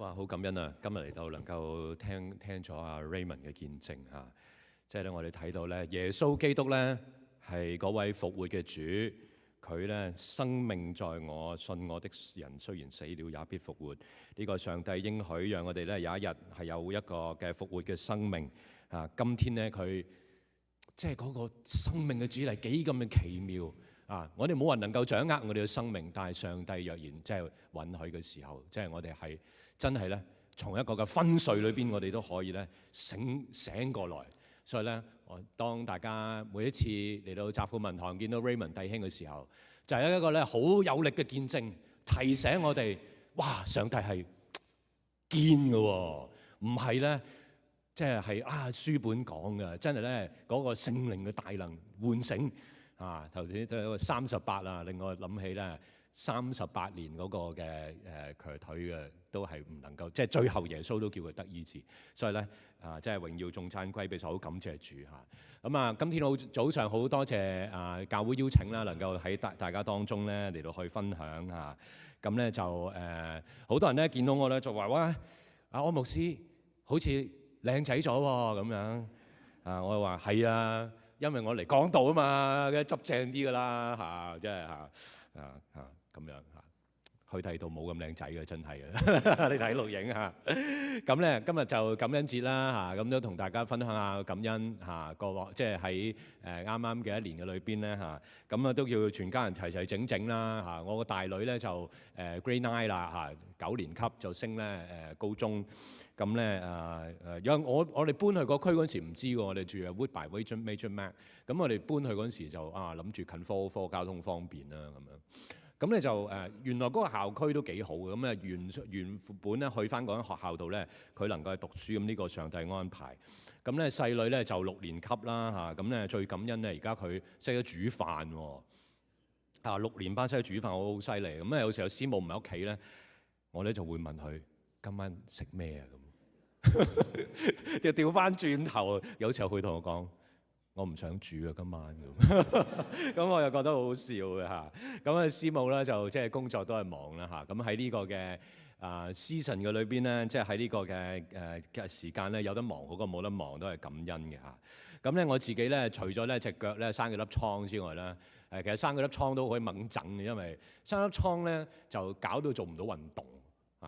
哇！好感恩啊！今日嚟到能夠聽咗阿 Raymond 嘅見證嚇，即係咧我哋睇到咧耶穌基督咧係嗰位復活嘅主，佢咧生命在我，信我的人雖然死了也必復活。呢個上帝應許讓我哋咧有一日係有一個嘅復活嘅生命啊！今天咧佢即係嗰個生命嘅主題幾咁嘅奇妙啊！我哋冇人能夠掌握我哋嘅生命，但係上帝若然即係允許嘅時候，即係我哋係真係咧，從一個嘅昏睡裏邊，我哋都可以咧醒過來。所以咧，當大家每一次嚟到澤富文堂見到 Raymond 弟兄嘅時候，就係一個咧好有力嘅見證，提醒我哋：哇！上帝係堅嘅喎，唔係咧，即係書本講嘅，真係咧嗰個聖靈嘅大能喚醒啊！頭先都有個38啊，令我諗起咧38年嗰個嘅瘸腿嘅。都係唔能夠，即係最後耶穌都叫佢得醫治，所以咧即係榮耀頌讚歸俾神，好感謝主嚇。咁啊，今天早上好多謝教會邀請啦，能夠喺大家當中咧嚟到去分享嚇。咁咧就好多人咧見到我咧就話：哇，阿柯牧師好似靚仔咗喎咁樣啊！我話係啊，因為我嚟講道啊嘛，執正啲噶啦嚇，即係咁樣嚇。佢睇到冇咁靚仔嘅，真係嘅。你睇錄影嚇，咁咧今日就感恩節啦嚇，咁都同大家分享下感恩嚇，即係喺啱啱嘅一年嘅裏邊咧嚇，咁啊都叫全家人齊整整啦嚇。我個大女咧就Grade 9啦嚇，9年級就升咧高中，咁咧有我哋搬去個區嗰陣時唔知喎，我哋住喺 Woodbine Major Mac， 咁我哋搬去嗰陣時就諗住近科交通方便啦咁樣。咁咧就原來嗰個校區都幾好嘅，咁原本咧去翻嗰間學校度咧，佢能夠去讀書，咁呢個上帝安排。咁咧細女咧就6年級啦嚇，咁咧最感恩咧而家佢識得煮飯喎。6年班識得煮飯，我好犀利。咁有時候師母唔喺屋企咧，我咧就會問佢今晚食咩啊咁。就調翻轉頭，有時候佢同我講：我唔想煮啊，今晚咁。咁我又覺得好好笑嘅嚇。咁啊，師母咧就即係工作都係忙啦嚇。咁喺呢個嘅season嘅裏邊咧，即係喺呢個嘅時間咧，有得忙好過冇得忙，都係感恩嘅嚇。咁咧我自己咧，除咗咧隻腳咧生咗粒瘡之外咧，其實生嗰粒瘡都可以猛整嘅，因為生粒瘡咧就搞到做唔到運動。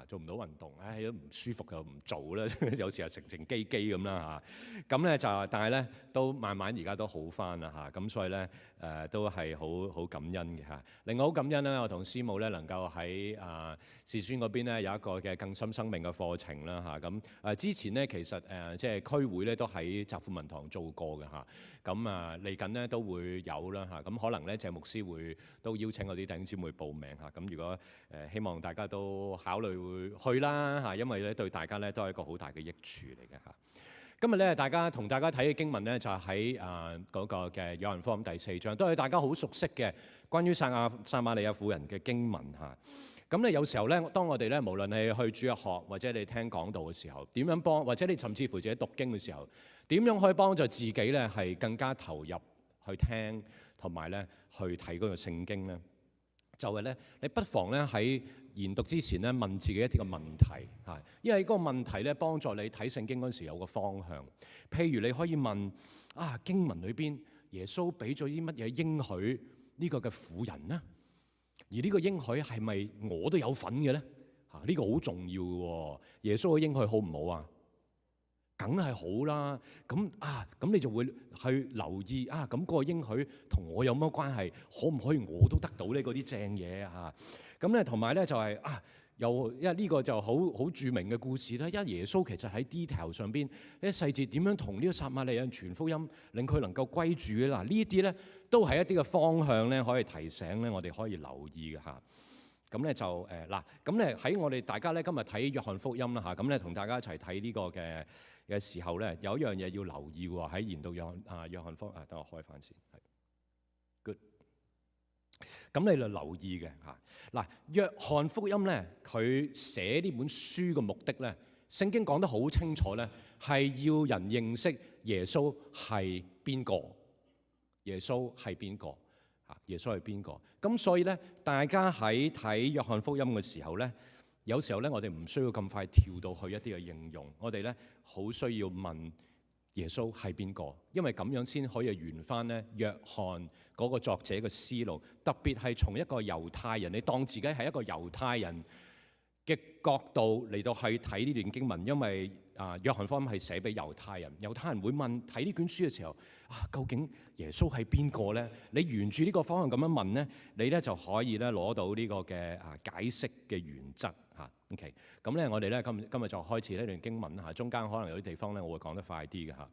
做唔到運動，都唔舒服就唔做啦。有時候成機咁啦嚇。咁咧就，但係咧都慢慢而家都好翻啦嚇。咁所以咧都係好感恩嘅嚇。另外好感恩咧，我同師母咧能夠喺視宣嗰邊咧有一個嘅更深生命嘅課程啦嚇。咁之前咧其實即係區會咧都喺澤富文堂做過嘅嚇。咁嚟緊咧都會有啦嚇。咁可能咧謝牧師會都邀請我啲弟兄姊妹報名嚇。咁如果希望大家都考慮會去啦嚇，因為咧對大家咧都係一個好大嘅益處嚟嘅嚇。今日咧同大家睇嘅經文咧就係喺嗰個嘅約翰福音第4章，都係大家好熟悉嘅關於撒瑪利亞婦人嘅經文嚇。咁咧有時候咧，當我哋咧無論係去主日學或者你聽講道嘅時候，點樣幫，或者你甚至乎自己讀經嘅時候，點樣可以幫助自己咧係更加投入去聽同埋咧去睇嗰個聖經咧？就係咧，你不妨咧喺研讀之前咧問自己一啲嘅問題嚇，因為嗰個問題咧幫助你睇聖經嗰陣時有個方向。譬如你可以問經文裏邊耶穌俾咗啲乜嘢應許呢個嘅婦人呢？而呢個應許係咪我都有份嘅咧？呢個好重要嘅喎。耶穌嘅應許好唔好啊？梗係好啦。咁你就會去留意咁嗰個應許同我有乜關係？可唔可以我都得到呢嗰啲正嘢嚇？咁咧同埋咧就係因為呢個就好著名嘅故事啦。因為耶穌其實喺 detail 上邊啲細節點樣同呢個撒瑪利亞人傳福音，令佢能夠歸主嘅嗱，呢啲咧都係一啲嘅方向咧，可以提醒咧我哋可以留意嘅嚇。咁咧就咁咧喺我哋大家咧今日睇約翰福音啦嚇，咁咧同大家一齊睇呢個嘅時候咧，有一樣嘢要留意喎，喺研讀約翰福音等我開翻先，係 good。咁你就留意嘅嚇約翰福音咧，佢寫呢本書嘅目的咧，聖經講得好清楚咧，係要人認識耶穌係邊個，耶穌係邊個。耶穌係邊個？咁所以咧，大家喺睇約翰福音嘅時候咧，有時候咧，我哋唔需要咁快跳到去一啲嘅應用，我哋咧好需要問耶穌係邊個，因為咁樣先可以圓翻咧約翰嗰個作者嘅思路，特別係從一個猶太人，你當自己係一個猶太人嘅角度嚟到去睇呢段經文，因為約翰福音係寫俾猶太人，猶太人會問睇呢卷書嘅時候究竟耶穌係邊個咧？你沿住呢個方向咁樣問咧，你咧就可以咧攞到呢個嘅解釋嘅原則嚇。OK， 咁咧我哋咧今日就開始呢段經文嚇，中間可能有啲地方咧我會講得快啲嘅嚇。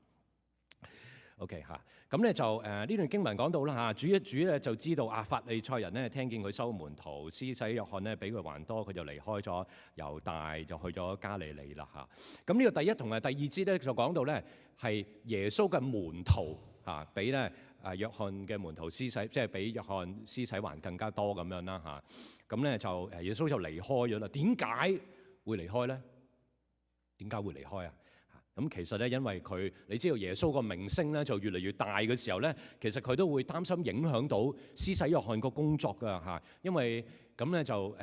OK 嚇，咁咧就呢段經文講到啦嚇，主咧就知道法利賽人咧聽見佢收門徒，施洗約翰咧比佢還多，佢就離開咗猶大，就去咗加利利啦嚇。咁呢個第一同埋第二節咧就講到咧係耶穌嘅門徒嚇，比咧約翰嘅門徒施洗，即係比約翰施洗還更加多咁樣啦嚇。咁咧就耶穌就離開咗啦。點解會離開咧？點解會離開啊？咁其實咧，因為佢你知道耶穌個名聲咧就越嚟越大嘅時候咧，其實佢都會擔心影響到施洗約翰個工作㗎嚇，因為咁咧就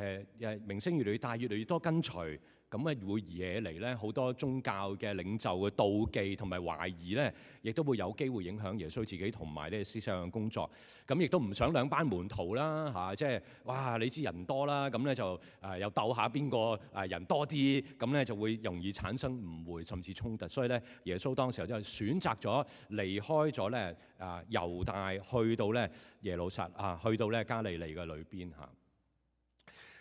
名聲越嚟越大，越嚟越多跟隨，咁咧會惹嚟咧好多宗教嘅領袖嘅妒忌同埋懷疑咧，亦都會有機會影響耶穌自己同埋呢施洗約翰嘅工作。咁亦都唔想兩班門徒啦嚇，即係哇你知人多啦，咁咧就又鬥下邊個人多啲，咁咧就會容易產生誤會甚至衝突。所以咧耶穌當時候就選擇咗離開咗咧猶大，去到咧耶路撒去到咧加利利嘅裏邊嚇。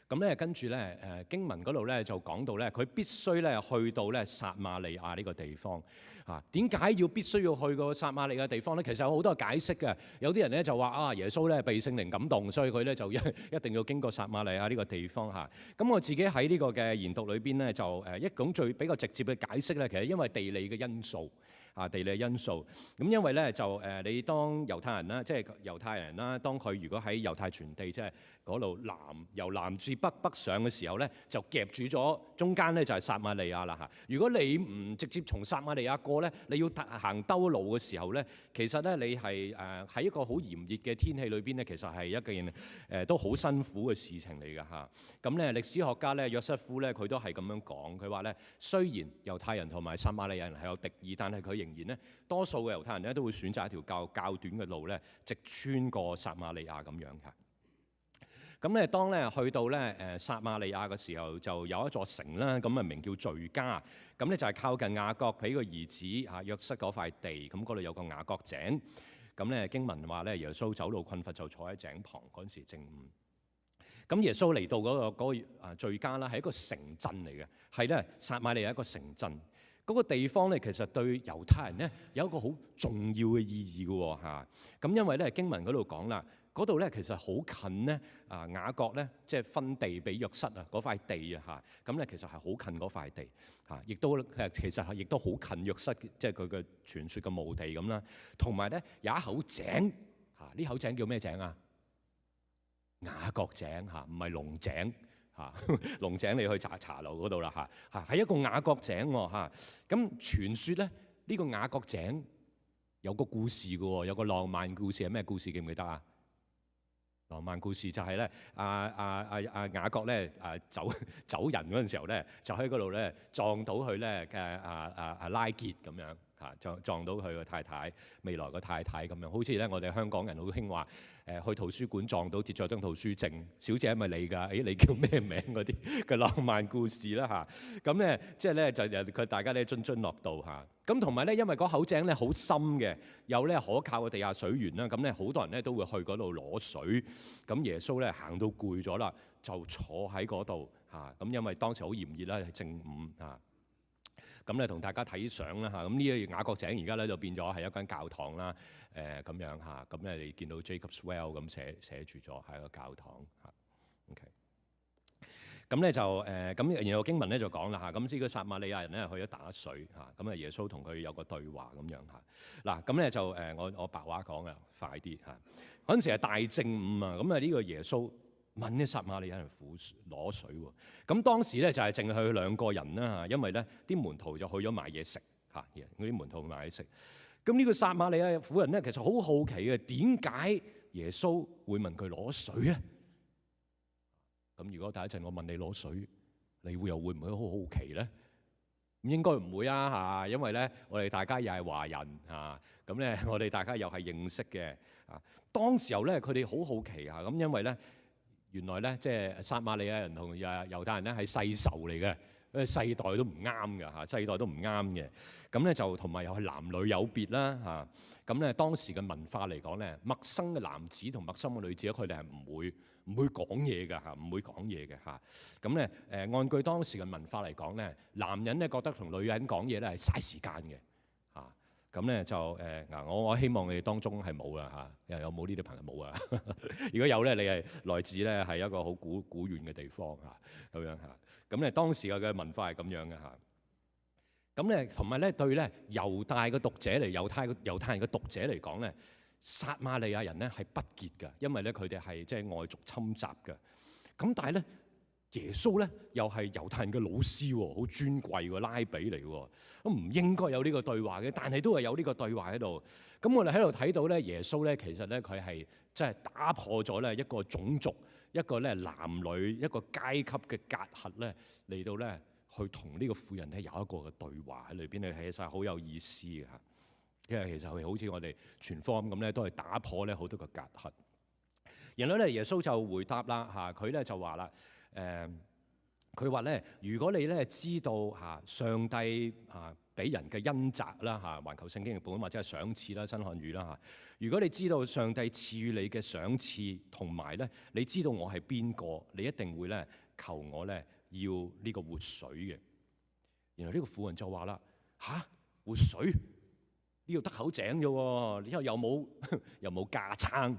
咁咧跟住咧經文嗰度咧就講到咧佢必須咧去到咧撒瑪利亞呢個地方嚇。點解必須要去個撒瑪利亞地方咧？其實有好多解釋嘅。有啲人咧就話耶穌咧被聖靈感動，所以佢咧就一定要經過撒瑪利亞呢個地方嚇。咁我自己喺呢個嘅研讀裏邊咧就一種最比較直接嘅解釋咧，其實因為地理嘅因素。地理因素，咁因為咧就你當猶太人啦，即係猶太人啦，當佢如果喺猶太全地，即係嗰度由南至北上嘅時候咧，就夾住咗中間咧就係撒瑪利亞啦嚇。如果你唔直接從撒瑪利亞過咧，你要行兜路嘅時候咧，其實咧你係喺一個好炎熱嘅天氣裏邊咧，其實係一件都好辛苦嘅事情嚟㗎嚇。咁咧歷史學家咧約瑟夫咧佢都係咁樣講，佢話咧雖然猶太人同埋撒瑪利亞人係有敵意，但係佢仍然咧，多數嘅猶太人咧都會選擇一條較短嘅路咧，直穿過撒瑪利亞咁樣㗎。咁咧，當咧去到咧撒瑪利亞嘅時候，就有一座城啦，咁啊名叫敘加。咁咧就係靠近雅各俾個兒子約瑟嗰塊地，咁嗰度有個雅各井。咁咧經文話咧，耶穌走路困乏就坐喺井旁，嗰陣時正午。咁耶穌嚟到嗰個敘加啦，係一個城鎮嚟嘅，係咧撒瑪利亞一個城鎮。嗰個地方咧，其實對猶太人咧有一個好重要嘅意義嘅喎嚇。咁因為咧經文嗰度講啦，嗰度咧其實好近咧雅各咧即係分地俾約瑟嗰塊地嚇。咁咧其實係好近嗰塊地嚇，亦都其實亦都好近約瑟，即係佢嘅傳說嘅墓地咁啦。同埋咧有一口井嚇，呢口井叫咩井啊？雅各井嚇，唔係龍井。龍井你去茶樓嗰度啦嚇，係一個雅各井喎嚇。咁傳說咧呢個雅各井有個故事嘅喎，有個浪漫故事係咩故事記唔記得啊？浪漫故事就係咧雅各咧走人嗰陣時候咧，就喺嗰度咧撞到佢咧嘅拉結咁樣嚇，撞到佢個太太，未來個太太咁樣，好似咧我哋香港人好興話去圖書館撞到跌咗張圖書證，小姐係咪你㗎？你叫咩名嗰啲嘅浪漫故事啦嚇。咁咧即係咧就佢大家咧津津樂道嚇。咁同埋咧，因為嗰口井咧好深嘅，有咧可靠嘅地下水源啦。咁咧好多人咧都會去嗰度攞水。咁耶穌咧行到攰咗啦，就坐喺嗰度嚇。咁因為當時好炎熱啦，係正午嚇。咁咧同大家睇相啦嚇。咁呢個雅各井而家咧就變咗係一間教堂啦。咁樣嚇。咁咧你見到 Jacob's Well 咁寫住咗係一個教堂嚇。OK。咁咧就咁，然後經文咧就講啦嚇，咁呢個撒瑪利亞人咧去咗打水嚇，咁啊耶穌同佢有個對話咁樣嚇。嗱咁咧就我白話講啊，快啲嚇。嗰陣時係大正午啊，咁啊呢個耶穌問啲撒瑪利亞人攞水喎。咁當時咧就係淨係佢兩個人啦嚇，因為咧啲門徒就去咗買嘢食嚇，嗰啲門徒買嘢食。咁呢個撒瑪利亞婦人咧其實好好奇嘅，點解耶穌會問佢攞水咧？咁如果第一陣我問你攞水，你又會唔會好好奇咧？應該唔會啊嚇，因為咧我哋大家又係華人嚇，咁咧我哋大家又係認識嘅啊。當時候咧佢哋好好奇啊，咁因為咧原來咧即係撒瑪利亞人同猶太人咧係世仇嚟嘅，世代都唔啱嘅嚇，世代都唔啱嘅。咁咧就同埋又係男女有別啦嚇。咁咧當時嘅文化嚟講咧，陌生嘅男子同陌生嘅女子咧，佢哋係唔會講嘢嘅嚇，唔會講嘢嘅嚇。咁咧按據當時嘅文化嚟講咧，男人咧覺得同女人講嘢咧係嘥時間嘅嚇。咁咧就我希望你哋當中係冇啦嚇，有冇呢啲朋友冇啊？如果有咧，你係來自咧係一個好古遠嘅地方嚇，咁樣嚇。咁咧當時嘅文化係咁樣嘅嚇。咁咧，同埋咧對咧猶太嘅讀者嚟，猶太人嘅讀者嚟講咧，撒瑪利亞人咧係不潔嘅，因為咧佢哋係即係外族侵襲嘅。咁但係咧，耶穌咧又係猶太人嘅老師喎，好尊貴喎，拉比嚟喎，咁唔應該有呢個對話嘅，但係都係有呢個對話喺度。咁我哋喺度睇到咧，耶穌咧其實咧佢係即係打破咗咧一個種族、一個咧男女、一個階級嘅隔閡咧，嚟到咧，去同呢個婦人咧有一個嘅對話喺裏邊，你睇晒好有意思嘅嚇。因為其實係好似我哋傳福音咁咧，都係打破咧好多個隔閡。然後咧，耶穌就回答啦嚇，佢咧就話啦佢話咧，如果你咧知道嚇上帝嚇俾人嘅恩澤啦嚇，環球聖經譯本或者係賞賜啦，新漢語啦嚇。如果你知道上帝賜予你嘅賞賜，同埋咧你知道我係邊個，你一定會咧求我咧要呢個活水嘅。然後呢個婦人就話啦嚇，活水呢度得口井啫喎，你又冇架撐，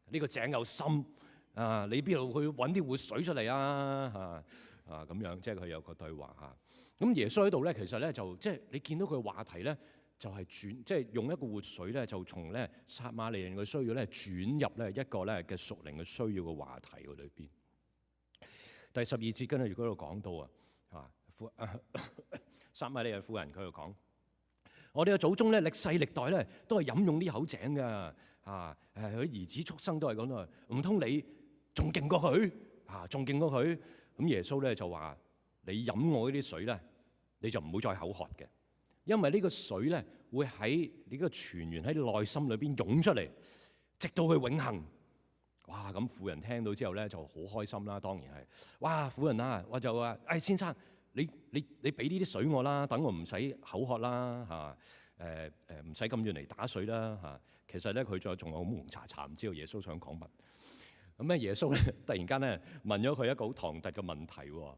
呢個井又深啊，你邊度去揾啲活水出嚟啊？咁樣，即係佢有個對話嚇。咁耶穌喺度咧，其實咧就即係你見到佢話題咧，就係轉即係用一個活水咧，就從咧撒瑪利亞人嘅需要咧轉入咧一個咧嘅屬靈嘅需要嘅話題嗰裏邊。第12節跟住如果度講到撒瑪利亞婦人佢就講：我哋嘅祖宗咧歷世歷代咧都係飲用呢口井㗎佢啲兒子畜生都係咁啊，唔通你仲勁過佢仲勁過佢？咁耶穌咧就話：你飲我呢啲水咧，你就唔會再口渴嘅，因為呢個水咧會喺你個泉源喺內心裏邊湧出嚟，直到佢永恆。哇！咁婦人聽到之後咧就好開心啦，當然係。哇！婦人啊，我就話：先生，你俾呢啲水我啦，等我唔使口渴啦唔使咁遠嚟打水啦其實咧佢仲有好蒙查查，唔知道耶穌想講乜。咁咧耶穌咧突然間咧問咗佢一個好唐突嘅問題喎，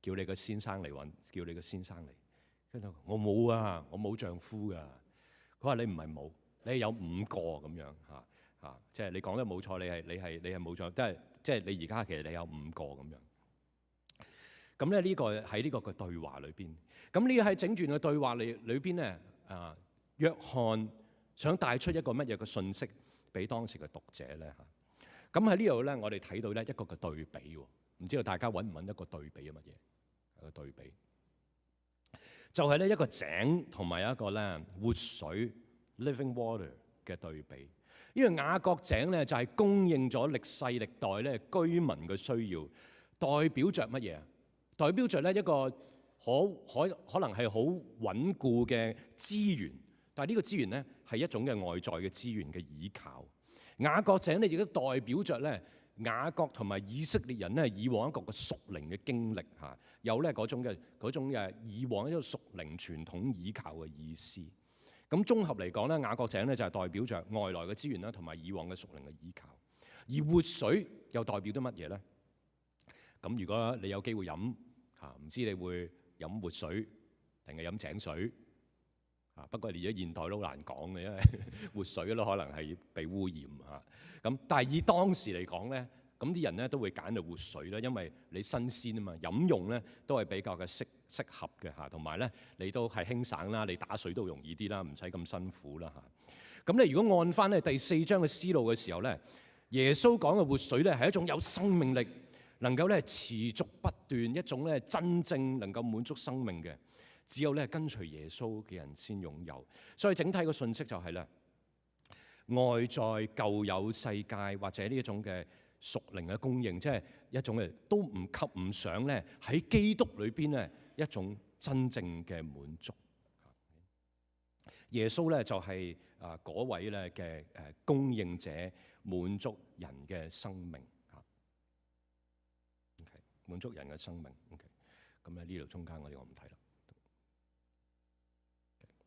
叫你個先生嚟揾，叫你個先生嚟。跟住我冇啊，我冇丈夫噶。佢話你唔係冇，你係有5個咁樣即係你講得冇錯，你係冇錯，即係你而家其實你有5個咁樣。咁咧呢個喺呢個嘅對話裏邊，咁呢個喺整段嘅對話裏邊咧約翰想帶出一個乜嘢嘅信息俾當時嘅讀者咧咁喺呢度咧，我哋睇到咧一個嘅對比喎，唔知道大家揾唔揾一個對比係乜嘢？一個對比就係咧一個井同埋一個咧活水 living water 嘅對比。呢個雅各井咧就係供應咗歷世歷代咧居民嘅需要，代表着乜嘢？代表着咧一個可能係好穩固嘅資源，但係呢個資源咧係一種嘅外在嘅資源嘅倚靠。雅各井咧亦都代表着咧雅各同埋以色列人咧以往一個嘅屬靈嘅經歷有咧嗰種嘅以往一個屬靈傳統倚靠嘅意思。咁綜合嚟講咧，雅各井咧就係代表着外來嘅資源啦，同埋以往嘅屬靈嘅倚靠。而活水又代表啲乜嘢咧？咁如果你有機會飲唔知你會飲活水定係飲井水不過而家現代都好難講嘅，因為活水都可能係被污染咁但係以當時嚟講咧，咁啲人咧都會揀到活水啦，因為你新鮮啊嘛，飲用咧都係比較嘅適合嘅同埋咧你都係輕省啦，你打水都容易啲啦，唔使咁辛苦啦咁你如果按翻咧第4章嘅思路嘅時候咧，耶穌講嘅活水咧係一種有生命力，能夠咧持續不斷，一種咧真正能夠滿足生命嘅，只有咧跟隨耶穌嘅人先擁有。所以整體嘅信息就係咧，外在舊有世界或者呢一種嘅屬靈嘅供應，即係一種嘅都唔及唔上咧喺基督裏邊咧一種真正嘅滿足。耶穌咧就係嗰位咧嘅供應者，滿足人嘅生命嚇。OK， 滿足人嘅生命。OK， 咁咧呢度中間嗰啲我唔睇啦。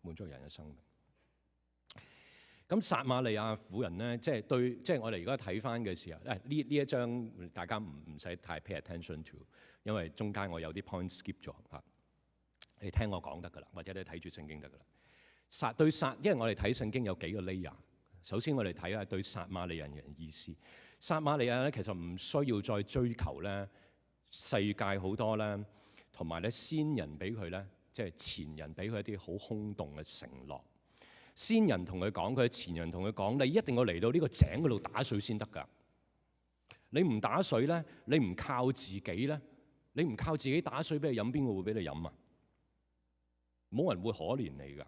滿足人嘅生命。咁撒瑪利亞婦人咧，即係我哋而家睇翻嘅時候，呢一章大家唔使太 pay attention to， 因為中間我有啲 point skip 咗嚇。你聽我講得㗎啦，或者你睇住聖經得㗎啦。因為我哋睇聖經有幾個 layer。首先我哋睇下對撒瑪利亞人嘅意思。撒瑪利亞咧其實唔需要再追求咧世界好多咧，同埋咧先人俾佢咧，即係前人俾佢一啲好空洞嘅承諾。先人同佢講，佢前人同佢講，你一定要嚟到呢個井嗰度打水先得㗎。你唔打水咧，你唔靠自己咧，你唔靠自己打水俾你飲，邊個會俾你飲啊？冇人會可憐你㗎。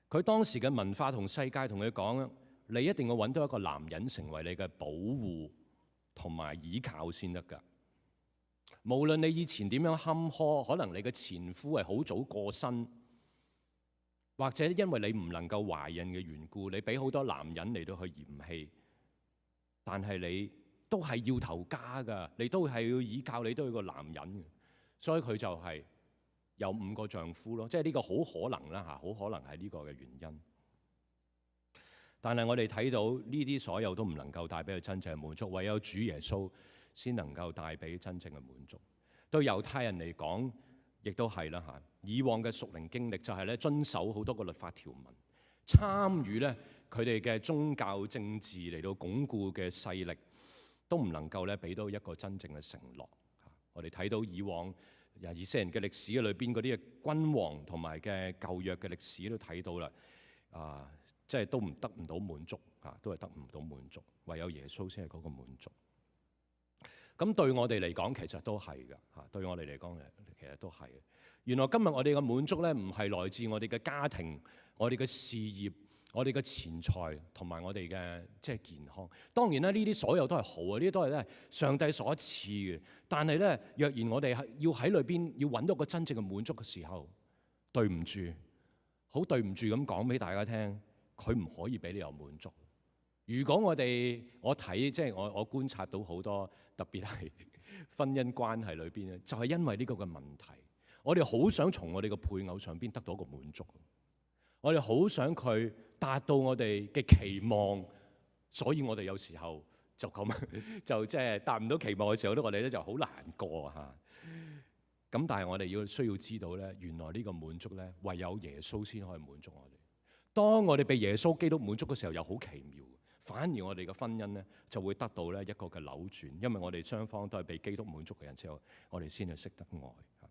佢當時嘅文化同世界同佢講，你一定要揾到一個男人成為你嘅保護同埋倚靠先得㗎。無論你以前點樣坎坷，可能你嘅前夫係好早過身，或者因為你唔能夠懷孕嘅緣故，你俾好多男人嚟到去嫌棄，但係你都係要頭家㗎，你都係要倚靠，你都係個男人，所以佢就係有5個丈夫咯，即係呢個好可能啦嚇，好可能係呢個嘅原因。但係我哋睇到呢啲所有都唔能夠帶俾佢真正嘅滿足，唯有主耶穌先能夠帶俾真正嘅滿足。對猶太人嚟講，亦都係啦嚇。以往嘅屬靈經歷就係咧遵守好多個律法條文，參與咧佢哋嘅宗教政治嚟到鞏固嘅勢力，都唔能夠咧俾到一個真正嘅承諾。我哋睇到以往以色列人嘅歷史裏邊嗰啲嘅君王同埋嘅舊約嘅歷史都睇到啦，即係都得唔到滿足，都係得唔到滿足，唯有耶穌先係嗰個滿足。咁對我哋嚟講，其實都係㗎嚇。對我哋嚟講，其實都係。原來今日我哋嘅滿足咧，唔係來自我哋嘅家庭、我哋嘅事業、我哋嘅錢財同埋我哋嘅即係健康。當然啦，呢啲所有都係好啊，呢啲都係咧上帝所賜嘅。但係咧，若然我哋要喺裏邊要揾到個真正嘅滿足嘅時候，對唔住，好對唔住咁講俾大家聽，佢唔可以俾你有滿足。如果我睇即係我觀察到好多，特別係婚姻關係裏邊咧，就係因為呢個嘅問題，我哋好想從我哋嘅配偶上邊得到一個滿足，我哋好想佢達到我哋嘅期望，所以我哋有時候就咁就即係達唔到期望嘅時候咧，我哋咧就好難過嚇。咁但係我哋需要知道咧，原來呢個滿足咧，唯有耶穌先可以滿足我哋。當我哋被耶穌基督滿足嘅時候，又好奇妙。反而我哋嘅婚姻咧就會得到咧一個嘅扭轉，因為我哋雙方都係被基督滿足嘅人之後，我哋先係識得愛。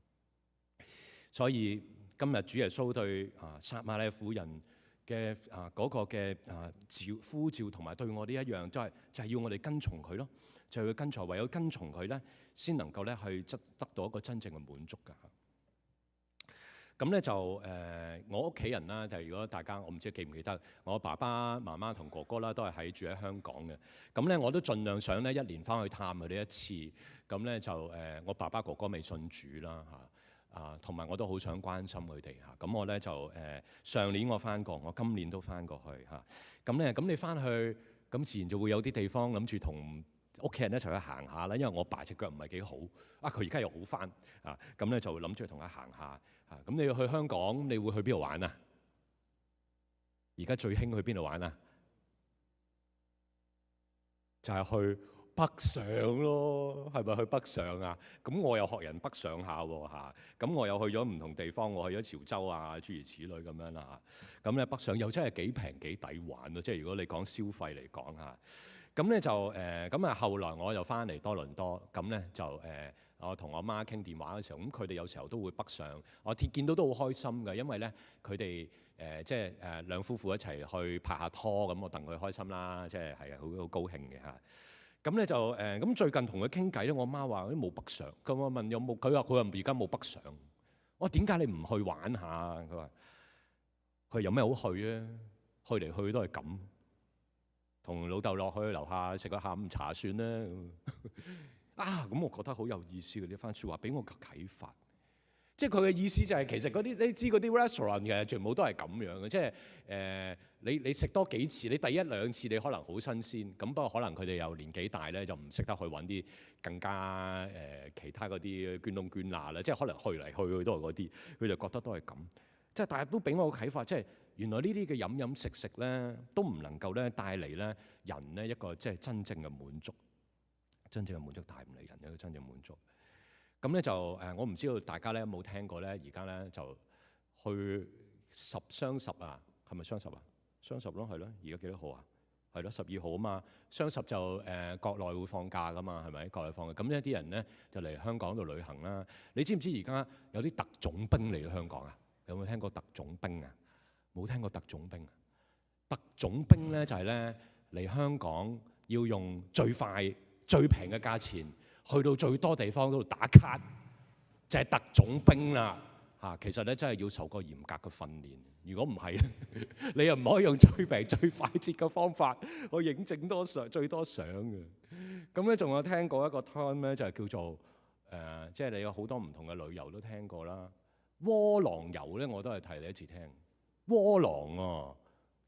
所以今日主耶穌對撒瑪利亞婦人嘅嗰個嘅呼召，同埋對我哋一樣，就係要我哋跟從佢咯，就係要跟從，唯有跟從佢咧，先能夠咧去得到一個真正嘅滿足㗎。咁咧就我屋企人啦，就如果大家我唔知記唔記得，我爸爸媽媽同哥哥啦都係住喺香港嘅。咁咧我都盡量想咧1年翻去探佢哋一次。咁咧就我爸爸哥哥未信主啦嚇，同埋我都好想關心佢哋嚇。咁我咧就上年我翻過，我今年都翻過去嚇。咁你翻去，咁自然就會有啲地方諗住同屋企人一齊去行下啦。因為我爸隻腳唔係幾好，佢而家又好翻咁咧就諗住同佢行下。咁你要去香港，你會去邊度玩啊？而家最興去邊度玩啊？就係去北上咯，係咪去北上啊？咁我又學人北上下喎。咁我又去咗唔同地方，我去咗潮州啊，諸如此類咁樣啦。咁咧北上又真係幾平幾抵玩咯，即係如果你講消費嚟講嚇。咁咧就咁啊，後來我又翻嚟多倫多，咁咧就我同我媽傾電話嘅時候，咁佢哋有時候都會北上，我見到都好開心嘅，因為咧佢哋即係兩夫婦一齊去拍下拖，咁我戥佢開心啦，即係好高興嘅嚇。咁咧就咁最近同佢傾偈咧，我媽話都冇北上，咁我問有冇，佢話而家冇北上。我話點解你唔去玩下？佢話有咩好去啊？去嚟去都係咁。同老豆落去樓下食個下午茶算啦。咁我覺得好有意思嘅呢番説話，俾我個啟發。即係佢嘅意思就係、其實嗰啲你知嗰啲 restaurant 嘅全部都係咁樣嘅，即係你食多幾次，你第一兩次你可能好新鮮，咁不過可能佢哋又年紀大咧，就唔識得去揾啲更加其他嗰啲捐窿捐罅啦，即係可能去嚟去去都係嗰啲，佢就覺得都係咁。即係大家都俾我個啟發，即係原來呢啲嘅飲飲食食咧，都唔能夠咧帶嚟咧人咧一個即係真正嘅滿足，真正嘅滿足帶唔嚟人一個真正滿足。咁咧就我唔知道大家咧有冇聽過咧，而家咧就去雙十啊，係咪雙十啊？雙十咯，係咯，而家幾多號啊？係咯，12號啊嘛。雙十就國內會放假噶嘛，係咪？國內放假，咁呢啲人咧就嚟香港度旅行啦。你知唔知而家有啲特種兵嚟香港啊？有冇聽過特種兵啊？冇聽過特種兵啊？特種兵咧就係咧嚟香港要用最快最平嘅價錢，去到最多地方嗰度打卡，就係特種兵啦嚇。其實咧真係要受過嚴格嘅訓練。如果唔係咧，你又唔可以用最平最快捷嘅方法去影整多相最多相嘅。咁咧仲有聽過一個 term 咧，就係叫做即係你有好多唔同嘅旅遊都聽過啦。窩囊遊咧，我都係提你一次聽。窩囊啊，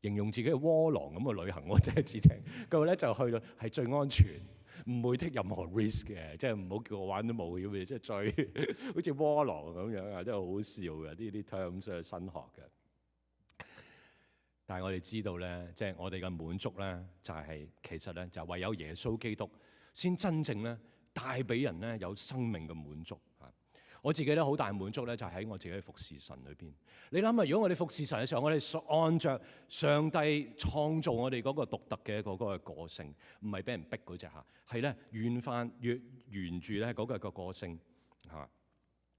形容自己係窩囊咁嘅旅行，我第一次聽。佢咧就去到係最安全，唔會 take 任何 risk 嘅，即係唔好叫我玩啲冒險嘅，即係最好似窩囊咁樣啊，真係好笑嘅。呢啲 term 所以新學嘅。但係我哋知道咧，即係我哋嘅滿足咧，就係其實咧就唯有耶穌基督先真正咧帶俾人咧有生命嘅滿足嚇。我自己咧好大滿足咧，就喺我自己嘅服侍神裏邊。你諗下，如果我哋服侍神嘅時候，我哋按着上帝創造我哋嗰個獨特嘅嗰個個性，唔係俾人逼嗰隻嚇，係咧沿住咧嗰個個性嚇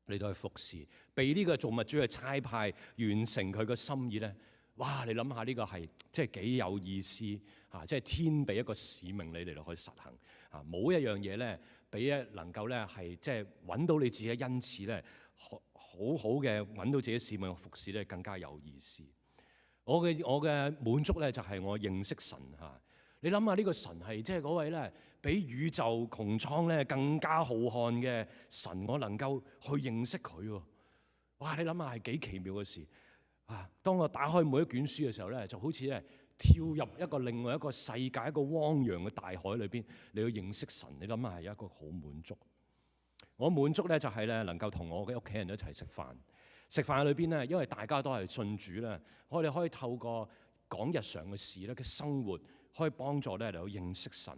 嚟到去服侍，被呢個造物主去差派完成佢嘅心意咧。哇！你諗下呢個係即係幾有意思嚇，即係天俾一個使命你哋落去實行嚇，冇一樣嘢咧比能夠咧係即係揾到你自己嘅恩賜咧，好好嘅揾到自己使命嘅服侍咧更加有意思。我嘅滿足咧就係我認識神嚇。你諗下呢個神係即係嗰位咧比宇宙穹蒼咧更加浩瀚嘅神，我能夠去認識佢喎。哇！你諗下係幾奇妙嘅事。當我打開每一卷書嘅時候咧，就好似咧跳入一個另外一個世界，一個汪洋嘅大海裏邊，你要認識神。你諗下係一個好滿足。我滿足咧就係咧能夠同我嘅屋企人一齊食飯。食飯裏邊咧，因為大家都係信主咧，我哋可以透過講日常嘅事咧嘅生活，可以幫助咧嚟到認識神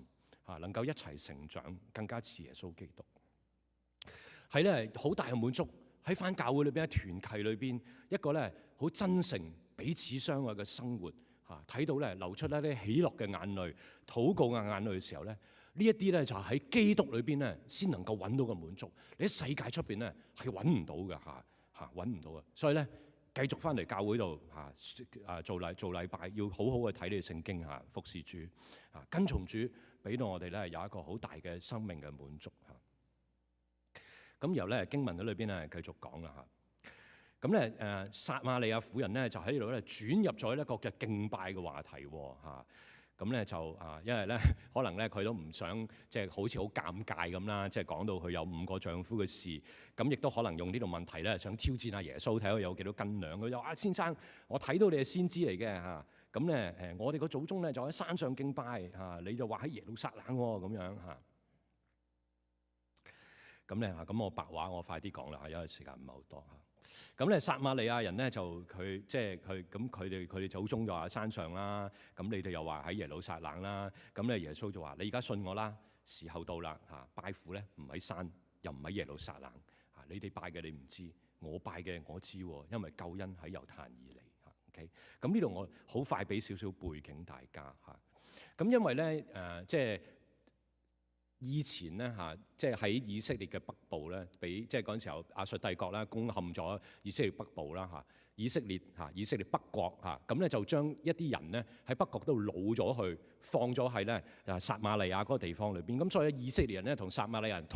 嚇，能夠一齊成長，更加似耶穌基督。係咧好大嘅滿足。喺返教會裏邊，喺團契裏邊，一個咧好真誠彼此相愛嘅生活嚇，睇到咧流出一啲喜樂嘅眼淚、禱告嘅眼淚嘅時候咧，呢一啲咧就喺基督裏邊咧先能夠揾到個滿足。你喺世界出邊咧係揾唔到嘅嚇揾唔到嘅。所以咧繼續返嚟教會度做禮拜，要好好去睇你嘅聖經嚇，服侍主跟從主，俾到我哋咧有一個好大嘅生命嘅滿足嚇。咁由咧經文喺裏邊咧繼續講啦嚇。咁咧撒瑪利亞婦人咧就喺呢度咧轉入咗一個嘅敬拜嘅話題嚇。咁咧就因為咧可能咧佢都唔想即係好似好尷尬咁啦，即係講到佢有5個丈夫嘅事。咁亦都可能用呢度問題咧想挑戰下耶穌，睇下有幾多斤兩。佢就話：先生，我睇到你係先知嚟嘅嚇。咁咧我哋個祖宗咧就喺山上敬拜嚇，你就話喺耶路撒冷喎咁樣嚇。咁咧咁我白話我快啲講啦，因為時間唔係好多嚇。咁咧撒瑪利亞人咧就佢即係佢哋祖宗就話喺山上啦，咁你哋又話喺耶路撒冷啦。咁咧耶穌就話：你而家信我啦，時候到啦嚇。拜父咧唔喺山，又唔喺耶路撒冷嚇。你哋拜嘅你唔知，我拜嘅我知喎，因為救恩喺猶太人而嚟嚇。OK，咁呢度我好快俾少少背景大家嚇。咁因為咧即係。以前咧嚇，即係喺以色列嘅北部咧，俾即係嗰陣時候亞述帝國啦攻陷咗以色列北部啦嚇，以色列北國嚇，咁咧就將一啲人咧喺北國度擄咗去，放咗喺咧撒瑪利亞嗰個地方裏邊。咁所以以色列人咧同撒瑪利亞人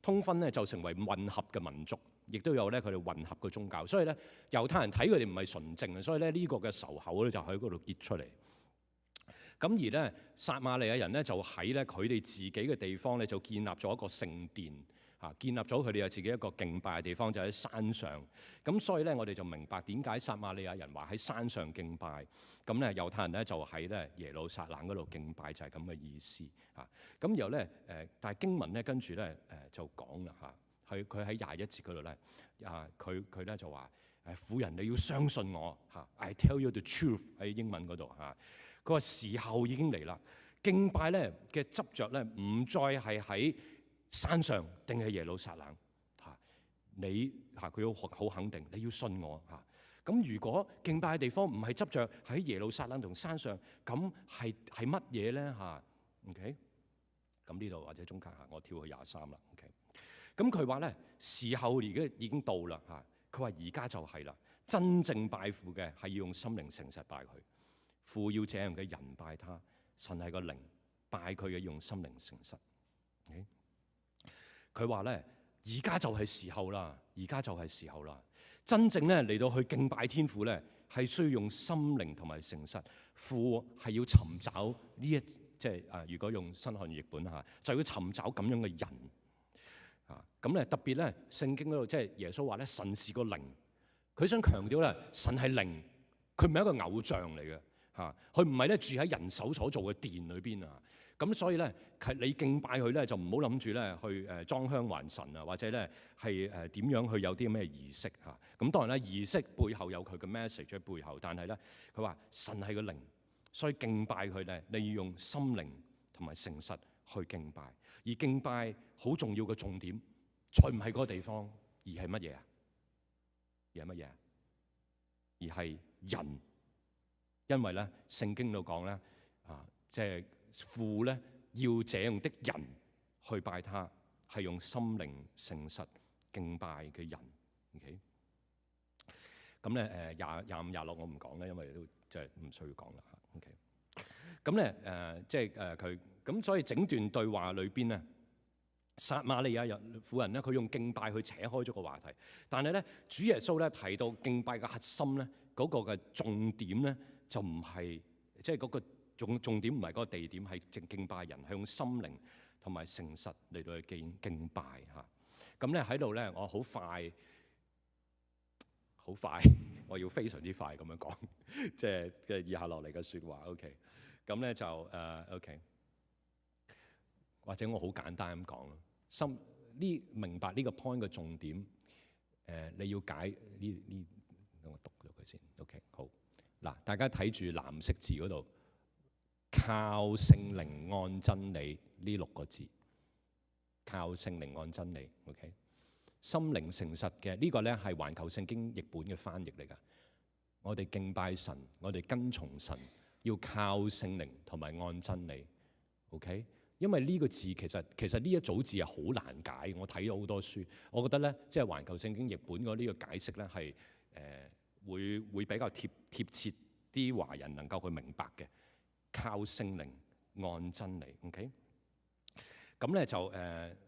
通婚咧就成為混合嘅民族，亦都有咧佢哋混合嘅宗教。所以咧猶太人睇佢哋唔係純正嘅，所以咧呢個嘅仇口咧就喺嗰度結出嚟。咁而咧撒瑪利亞人咧就喺咧佢哋自己嘅地方咧就建立咗一個聖殿。建立咗佢哋有自己一個敬拜嘅地方，就喺山上。咁所以咧，我哋就明白點解撒瑪利亞人話喺山上敬拜。咁咧，猶太人咧就喺咧耶路撒冷嗰度敬拜，就係咁嘅意思。咁然後咧但係經文咧跟住咧就講啦嚇，佢喺21節嗰度咧佢咧就話婦人你要相信我嚇 ，I tell you the truth 喺英文嗰度嚇。佢話時候已經嚟啦，敬拜咧嘅執着咧唔再係喺山上定係耶路撒冷嚇，你嚇佢要好肯定，你要信我嚇。咁如果敬拜嘅地方唔係執着喺耶路撒冷同山上，咁係乜嘢咧嚇 ？OK， 咁呢度或者中間嚇，我跳去23啦。OK， 咁佢話咧時候而家已經到啦嚇。佢話而家就係啦，真正拜父嘅係要用心靈誠實拜佢，父要這樣嘅人拜他，神係個靈，拜佢嘅用心靈誠實。OK？佢話咧，而家就係時候啦，而家就係時候啦。真正咧嚟到去敬拜天父咧，係需要用心靈同埋誠實。父係要尋找呢一即係如果用新漢語譯本嚇，就要尋找咁樣嘅人。咁咧特別咧，聖經嗰度即係耶穌話咧，神是個靈。佢想強調咧，神係靈，佢唔係一個偶像嚟嘅嚇，佢唔係咧住喺人手所做嘅殿裏邊啊。咁所以咧，你敬拜佢咧，就唔好諗住咧去裝香還神啊，或者咧係點樣去有啲咩儀式嚇。咁當然啦，儀式背後有佢嘅 message 喺背後，但係咧佢話神係個靈，所以敬拜佢咧，你要用心靈同埋誠實去敬拜。而敬拜好重要嘅重點，再唔係嗰個地方，而係乜嘢啊？而係乜嘢啊？而係人，因為咧聖經度講咧即係。父咧要這樣的人去拜他，係用心靈誠實敬拜嘅人。OK， 咁咧25、26我唔講咧，因為都即係唔需要講啦。OK， 咁咧即係佢咁，所以整段對話裏邊咧，撒瑪利亞人婦人咧，佢用敬拜去扯開咗個話題。但係咧，主耶穌咧提到敬拜嘅核心咧，嗰個嘅重點咧就唔係即係嗰個。重點唔係嗰個地點，係敬拜人係用心靈同埋誠實嚟到去敬拜嚇。咁咧喺度咧，我好快，我要非常之快咁樣講，即係嘅以下落嚟嘅説話。OK， 咁咧就OK， 或者我好簡單咁講咯。明白呢個 point 嘅重點，你要解呢，我讀咗佢先。OK， 好嗱，大家睇住藍色字嗰度。靠聖靈按真理呢6個字，靠聖靈按真理。OK， 心靈誠實嘅呢個咧係環球聖經譯本嘅翻譯嚟㗎。我哋敬拜神，我哋跟從神，要靠聖靈同埋按真理。OK， 因為呢個字其實呢一組字係好難解。我睇咗好多書，我覺得咧即係環球聖經譯本嗰呢個解釋咧係會比較貼切啲華人能夠去明白嘅。靠聖靈按真理 ，OK？ 咁咧就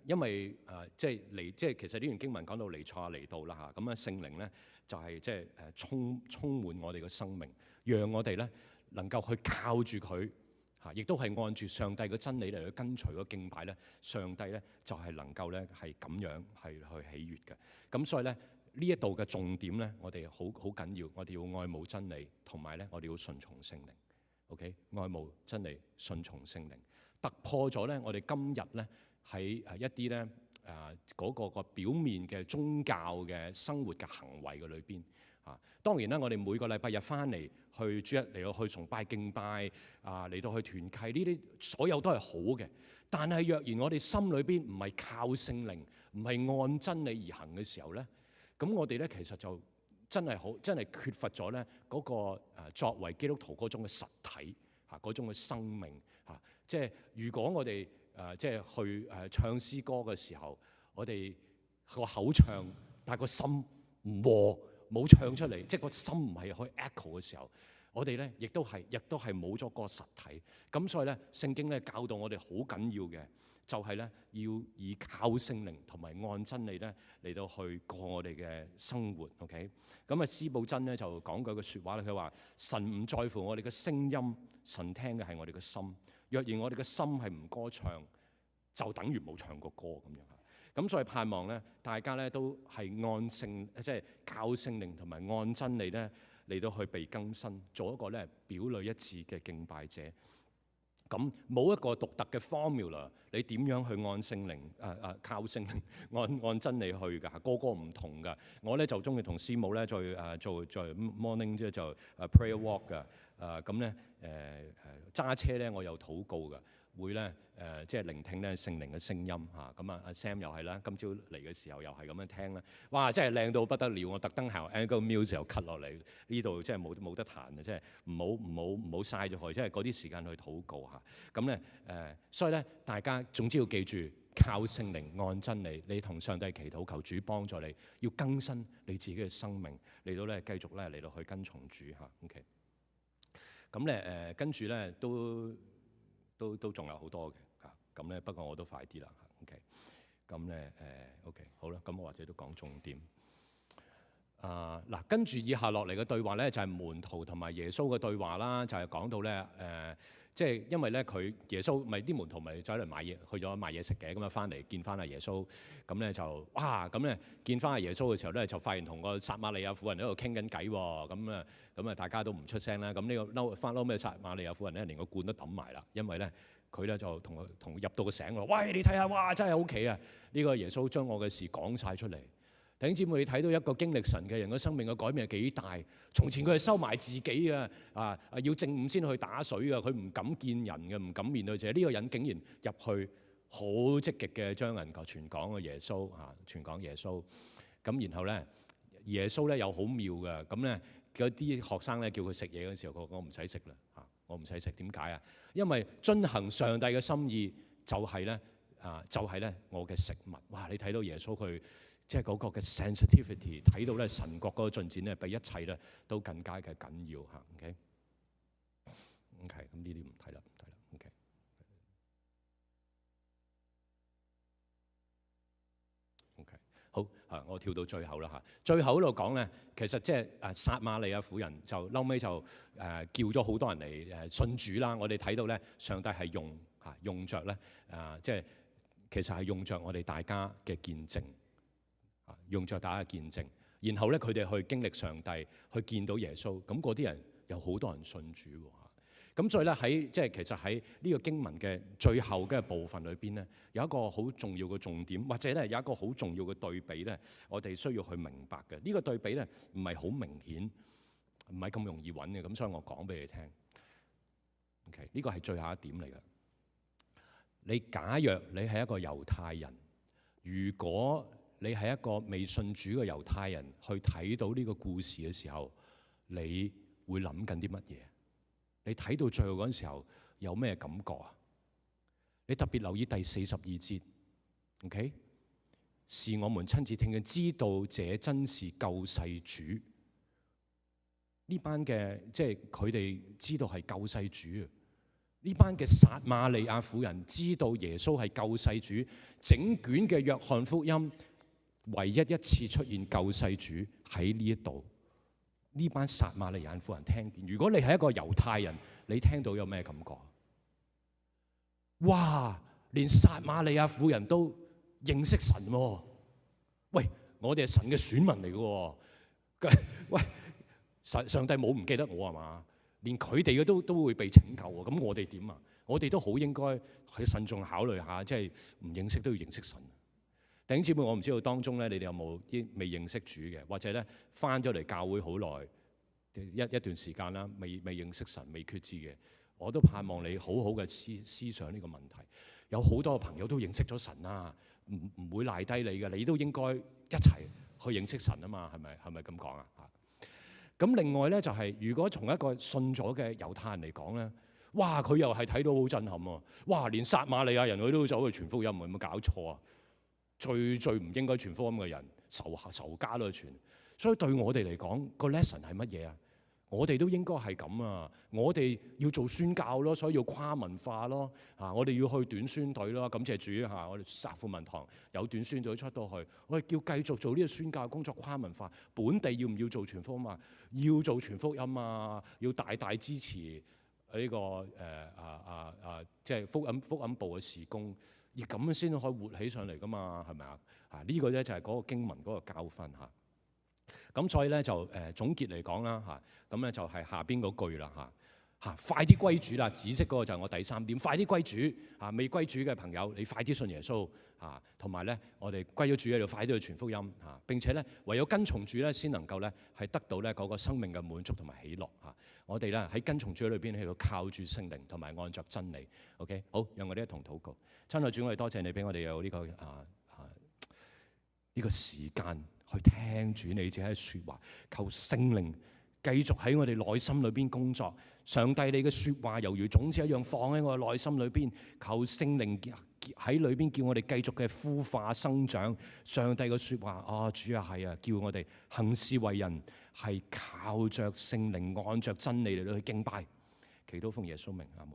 因為即係其實呢段經文講到彌賽亞嚟到啦嚇，咁啊聖靈咧就係即係充滿我哋嘅生命，讓我哋咧能夠去靠住佢嚇，亦都係按住上帝嘅真理嚟去跟隨個敬拜咧，上帝咧就係能夠咧係咁樣係去喜悅嘅。咁所以咧呢一度嘅重點咧，我哋好緊要，我哋要愛慕真理，同埋咧我哋要順從聖靈。OK， 愛慕真理，順從聖靈，突破咗咧。我哋今日咧喺一啲咧嗰個表面嘅宗教嘅生活嘅行為嘅裏邊啊。當然啦，我哋每個禮拜日翻嚟去主日嚟到去崇拜敬拜嚟到去團契呢啲，所有都係好嘅。但係若然我哋心裏邊唔係靠聖靈，唔係按真理而行嘅時候咧，咁我哋咧其實就真係缺乏咗咧嗰個作為基督徒嗰種嘅實體嚇，嗰種嘅生命嚇。即係如果我哋即係去唱詩歌嘅時候，我哋個口唱，但係個心唔和，冇唱出嚟，即係個心唔係可以 echo 嘅時候，我哋咧亦都係冇咗個實體。咁所以咧，聖經咧教導我哋好緊要嘅，就係咧要以靠聖靈同埋按真理咧嚟到去過我哋嘅生活。OK， 咁司布真咧就講過個説話咧，佢話神唔在乎我哋嘅聲音，神聽嘅係我哋嘅心。若然我哋嘅心係唔歌唱，就等於冇唱過歌咁樣。咁所以盼望咧，大家咧都係按聖，即係靠聖靈同埋按真理咧嚟到去被更新，做一個咧表裏一致嘅敬拜者。咁冇一個獨特嘅 formula， 你點樣去按聖靈靠聖靈按真理去㗎？個個唔同㗎。我咧就中意同師母咧再做 morning 即係就 prayer walk 㗎。咁咧揸車咧我有禱告㗎。會咧即係聆聽咧聖靈嘅聲音嚇。咁阿 Sam 又係啦，今朝嚟嘅時候又係咁樣聽啦。哇！真係靚到不得了，我特登行 Angle Muse 又 cut 落嚟呢度，即係冇得彈啊！即係唔好嘥咗佢，即係嗰啲時間去禱告嚇。咁咧所以咧大家總之要記住靠聖靈按真理，你同上帝祈禱求主幫助你，要更新你自己嘅生命嚟到咧繼續咧嚟到去跟從主嚇。OK， 咁咧跟住咧都仲有好多嘅嚇，咁咧不過我都快啲啦。OK， 咁咧OK 好啦，咁我或者都講重點。嗱，跟住以下落嚟嘅對話咧，就係門徒同埋耶穌嘅對話啦，就係講到咧即係因為咧佢耶穌咪啲門徒咪走嚟買嘢，去咗買嘢食嘅，咁啊翻嚟見翻阿耶穌，咁咧就哇咁咧見翻阿耶穌嘅時候咧，就發現同個撒瑪利亞婦人喺度傾緊偈喎，咁啊大家都唔出聲啦。咁呢個翻嬲咩撒瑪利亞婦人咧，連個罐都抌埋啦，因為咧佢咧就同入到個醒喎，喂，你睇下，哇真係好奇啊！呢個耶穌將我嘅事講晒出嚟。弟兄姊妹，你睇到一個經歷神嘅人嘅生命嘅改變係幾大？從前佢係收埋自己嘅，要正午先去打水嘅，佢唔敢見人嘅，唔敢面對者。呢個人竟然入去好積極嘅將人傳講個耶穌傳講耶穌。咁然後咧，耶穌咧又好妙嘅，咁咧嗰啲學生咧叫佢食嘢嘅時候，佢話我唔使食啦，我唔使食。點解啊？因為遵行上帝嘅心意就係咧我嘅食物。哇！你睇到耶穌佢。即係嗰個嘅 sensitivity， 睇到咧神國嗰個進展咧，比一切咧都更加嘅緊要嚇。OK， 咁呢啲唔睇啦。OK， 好我跳到最後啦嚇。最後嗰度講咧，其實即係撒瑪利亞婦人就後尾就叫咗好多人嚟信主啦。我哋睇到咧，上帝係用着咧即係其實係用着我哋大家嘅見證。用著大家嘅見證，然後咧佢哋去經歷上帝，去見到耶穌，咁嗰啲人有好多人信主喎。咁所以咧其實喺呢個經文嘅最後嘅部分裏邊咧，有一個好重要嘅重點，或者咧有一個好重要嘅對比咧，我哋需要去明白嘅。呢個對比咧唔係好明顯，唔係咁容易揾嘅，咁所以我講俾你聽。OK， 呢個係最後一點嚟嘅。你假若你係一個猶太人，如果你係一個未信主嘅猶太人，去睇到呢個故事嘅時候，你會諗緊啲乜嘢？你睇到最後嗰陣時候有咩感覺啊？你特別留意第42節 ，OK？ 是我們親自聽見，知道這真是救世主。呢班嘅即係佢哋知道係救世主。呢班嘅撒瑪利亞婦人知道耶穌係救世主。整卷嘅約翰福音唯一一次出現救世主喺呢一度。呢班撒瑪利亞婦人聽見。如果你係一個猶太人，你聽到有咩感覺？哇！連撒瑪利亞婦人都認識神喎。喂，我哋係神嘅選民嚟嘅喎。喂，上帝冇唔記得我係嘛？連佢哋嘅都會被拯救喎。咁我哋點啊？我哋都好應該去慎重考慮下，即係唔認識都要認識神。弟兄姊妹，我唔知道當中咧，你哋有冇啲未認識主嘅，或者咧翻咗嚟教會好耐一段時間啦，未認識神、未決志嘅，我都盼望你好好嘅思想呢個問題。有好多朋友都認識咗神啊，唔會賴低你嘅，你都應該一齊去認識神啊嘛，係咪咁講啊？咁另外咧就係，如果從一個信咗嘅猶太人嚟講咧，哇！佢又係睇到好震撼喎！哇！連撒瑪利亞人佢都走去傳福音，有冇搞錯啊？最唔應該傳福音嘅人，仇家都去傳。所以對我哋嚟講，個 lesson 係乜嘢啊？我哋都應該係咁啊！我哋要做宣教咯，所以要跨文化咯。我哋要去短宣隊咯。感謝主我哋撒富民堂有短宣隊出到去，我哋叫繼續做呢個宣教工作，跨文化。本地要唔要做傳福音啊？要做傳福音啊！要大大支持呢個即係福音部嘅事工，而咁樣先可以活起上嚟噶嘛？係咪啊？呢個咧就係嗰個經文嗰個教訓嚇。咁所以咧就總結嚟講啦嚇，咁咧就係下邊嗰句啦嚇，快啲歸主啦！紫色嗰個就係我第三點，快啲歸主嚇！未歸主嘅朋友，你快啲信耶穌嚇，同埋咧我哋歸咗主喺度，快啲去傳福音嚇！並且咧唯有跟從主咧，先能夠咧係得到咧嗰個生命嘅滿足同埋喜樂嚇。我哋咧喺跟從主裏邊喺度靠住聖靈同埋按着真理。OK， 好，讓我哋一同禱告。親愛主，我哋多謝你俾我哋有呢個呢個時間去聽主你自己嘅説話，求聖靈繼續喺我哋內心裏邊工作。上帝你嘅説話猶如種子一樣放喺我嘅內心裏邊，求聖靈喺裏邊叫我哋繼續嘅孵化生長。上帝嘅説話主啊係啊，叫我哋行事為人係靠着聖靈按着真理嚟到去敬拜。祈禱奉耶穌名，阿門。